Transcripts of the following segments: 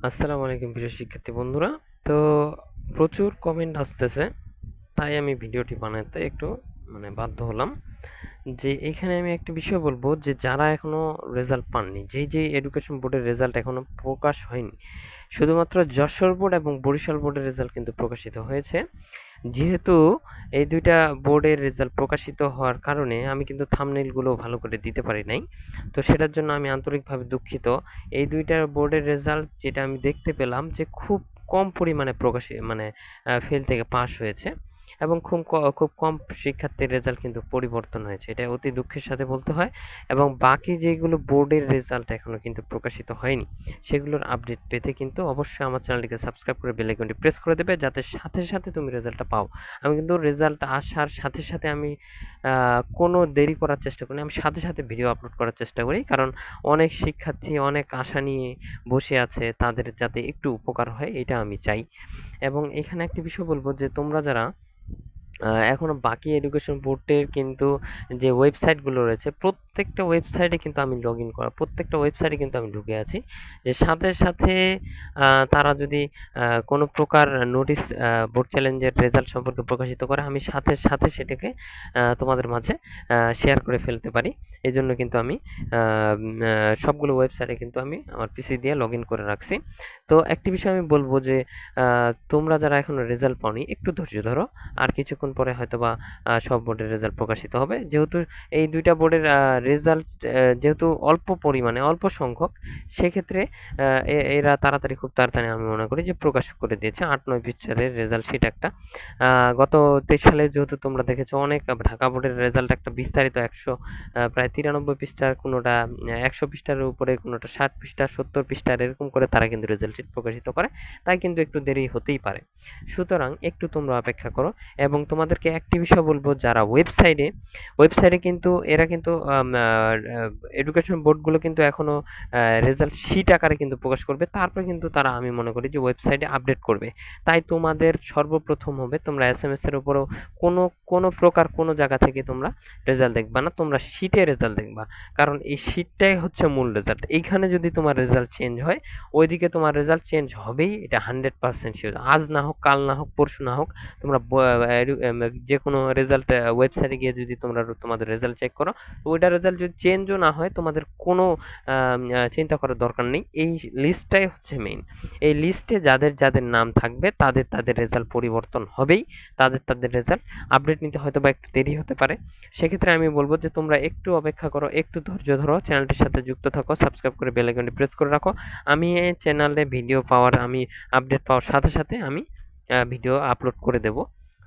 আসসালামু আলাইকুম প্রিয় শিক্ষার্থী বন্ধুরা। তো প্রচুর কমেন্ট আসতেছে, তাই আমি ভিডিওটি বানাতে একটু বাধ্য হলাম। যে এখানে আমি একটা বিষয় বলবো যে যারা এখনো রেজাল্ট পাননি, যেই এডুকেশন বোর্ডের রেজাল্ট এখনো প্রকাশ হয়নি, শুধুমাত্র যশোর বোর্ড এবং বরিশাল বোর্ডের রেজাল্ট কিন্তু প্রকাশিত হয়েছে। যেহেতু এই দুইটা বোর্ডের রেজাল্ট প্রকাশিত হওয়ার কারণে আমি কিন্তু থাম্বনেইলগুলো ভালো করে দিতে পারি নাই। তো সেটার জন্য আমি আন্তরিকভাবে দুঃখিত। এই দুইটা বোর্ডের রেজাল্ট যেটা আমি দেখতে পেলাম যে খুব কম পরিমাণে ফেল থেকে পাস হয়েছে এবং খুব কম শিক্ষার্থীর রেজাল্ট কিন্তু পরিবর্তন হয়েছে। এটা অতি দুঃখের সাথে বলতে হয়। এবং বাকি যেগুলো বোর্ডের রেজাল্ট এখনো কিন্তু প্রকাশিত হয়নি, সেগুলোর আপডেট পেতে কিন্তু অবশ্যই আমার চ্যানেলটিকে সাবস্ক্রাইব করে বেল আইকনটি প্রেস করে দেবে, যাতে সাথে সাথে তুমি রেজাল্টটা পাও। আমি কিন্তু রেজাল্ট আসার সাথে সাথে আমি কোনো দেরি করার চেষ্টা করি না। আমি সাথে সাথে ভিডিও আপলোড করার চেষ্টা করি, কারণ অনেক শিক্ষার্থী অনেক আশা নিয়ে বসে আছে, তাদের যাতে একটু উপকার হয় এটা আমি চাই। এবং এখানে একটি বিষয় বলবো যে তোমরা যারা এখনো বাকি এডুকেশন বোর্ডের কিন্তু যে ওয়েবসাইটগুলো রয়েছে, প্রত্যেকটা ওয়েবসাইটে কিন্তু আমি লগ ইন করা, প্রত্যেকটা ওয়েবসাইটে কিন্তু আমি ঢুকে আছি। যে সাথে সাথে তারা যদি কোনো প্রকার নোটিশ বোর্ড চ্যালেঞ্জের রেজাল্ট সম্পর্কে প্রকাশিত করে, আমি সাথে সাথে সেটাকে তোমাদের মাঝে শেয়ার করে ফেলতে পারি। এই জন্য কিন্তু আমি সবগুলো ওয়েবসাইটে কিন্তু আমি আমার পিসি দিয়ে লগ ইন করে রাখছি। তো একটি বিষয় আমি বলবো যে তোমরা যারা এখনো রেজাল্ট পাওনি, একটু ধৈর্য ধরো। আর কিছুক্ষণ পরে হয়তোবা সব বোর্ডের রেজাল্ট প্রকাশিত হবে। যেহেতু এই দুইটা বোর্ডের রেজাল্ট যেহেতু অল্প পরিমাণে, অল্প সংখ্যক, সেক্ষেত্রে এরা খুব তাড়াতাড়ি আমি মনে করি যে প্রকাশ করে দিয়েছে। ৮-৯ পৃষ্ঠার রেজাল্ট শিট একটা। গত ২৩ সালে যেহেতু তোমরা দেখেছো, অনেক ঢাকা বোর্ডের রেজাল্ট একটা বিস্তারিত ১০০ প্রায় ৯৩ পৃষ্ঠার, কোনোটা ১০০ পৃষ্ঠার উপরে, কোনোটা ৬০ পৃষ্ঠা, ৭০ পৃষ্ঠার, এরকম করে তারা কিন্তু রেজাল্ট শিট প্রকাশিত করে। তাই কিন্তু একটু দেরি হতেই পারে। সুতরাং একটু তোমরা অপেক্ষা করো। এবং তোমাদেরকে একটি বিষয় বলবো, যারা ওয়েবসাইটে কিন্তু এরা কিন্তু এডুকেশন বোর্ডগুলো কিন্তু এখনো রেজাল্ট শিট আকারে কিন্তু প্রকাশ করবে, তারপরে কিন্তু তারা আমি মনে করি যে ওয়েবসাইটে আপডেট করবে। তাই তোমাদের সর্বপ্রথম হবে, তোমরা এসএমএস এর উপরেও কোনো কোনো প্রকার কোনো জায়গা থেকে তোমরা রেজাল্ট দেখবা না, তোমরা শিটে রেজাল্ট দেখবা। কারণ এই শিটটাই হচ্ছে মূল রেজাল্ট। এইখানে যদি তোমার রেজাল্ট চেঞ্জ হয়, ওইদিকে তোমার রেজাল্ট চেঞ্জ হবেই, এটা 100% শিওর। আজ না হোক, কাল না হোক, পরশু না হোক, তোমরা যে কোনো রেজাল্ট ওয়েবসাইটে গিয়ে যদি তোমরা তোমাদের রেজাল্ট চেক করো, তো ওইটা রেজাল্ট যদি চেঞ্জও না হয়, তোমাদের কোনো চিন্তা করার দরকার নেই। এই লিস্টটাই হচ্ছে মেইন। এই লিস্টে যাদের যাদের নাম থাকবে, তাদের রেজাল্ট পরিবর্তন হবেই। তাদের রেজাল্ট আপডেট নিতে হয়তো বা একটু দেরি হতে পারে। সেক্ষেত্রে আমি বলবো যে তোমরা একটু অপেক্ষা করো, একটু ধৈর্য ধরো, চ্যানেলটির সাথে যুক্ত থাকো, সাবস্ক্রাইব করে বেল আইকনটি প্রেস করে রাখো। আমি এই চ্যানেলে ভিডিও পাওয়ার, আমি আপডেট পাওয়ার সাথে সাথে আমি ভিডিও আপলোড করে দেব।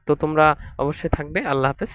তো তোমরা অবশ্যই থাকবে। আল্লাহ হাফেজ।